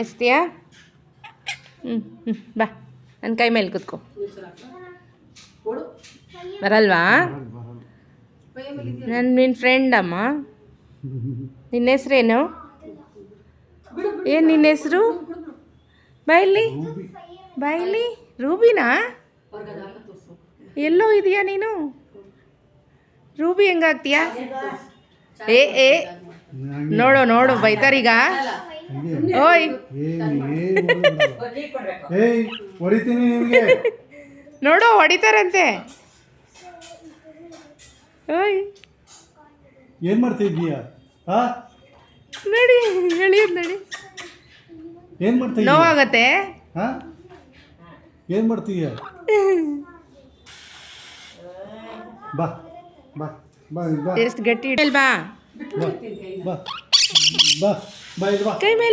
ಎಸ್ತೀಯಾ? ಹ್ಞೂ ಹ್ಞೂ ಬಾ, ನನ್ನ ಕೈ ಮೇಲೆ ಕೂತ್ಕೋ. ಬರಲ್ವಾ? ನಾನು ನಿನ್ನ ಫ್ರೆಂಡ್ ಅಮ್ಮ. ನಿನ್ನ ಹೆಸ್ರೇನು? ಏನು ನಿನ್ನ ಹೆಸರು? ಬಾಯಲ್ಲಿ ಬಾಯಲ್ಲಿ ರೂಬಿನಾ? ಎಲ್ಲೋ ಇದೆಯಾ ನೀನು? ರೂಬಿ ಹೆಂಗಾಗ್ತೀಯಾ? ಏ ನೋಡು ನೋಡು ಬೈತಾರೀಗ. ಓಯ್ ನೋಡು ಹೊಡಿತಾರಂತೆ. ಓಯ್ ಏನು ಮಾಡ್ತಾ ಇದ್ದೀಯಾ? ನಡಿ ಎಳಿಯೋದು ನಡಿ. ಏನು ಮಾಡ್ತಾ ಇದ್ದೀಯಾ? ನೋವಾಗತ್ತೆ. ಏನು ಮಾಡ್ತೀಯ? ಬಾ ಬಾ ಬಾ ಬಾ ಎಷ್ಟು ಗಟ್ಟಿ ಬಾ ಬಾ ಬಾ ಬಾ ಬಾ ಇಲ್ಲಿ ಬಾ. ಕೈ ಮೇಲೆ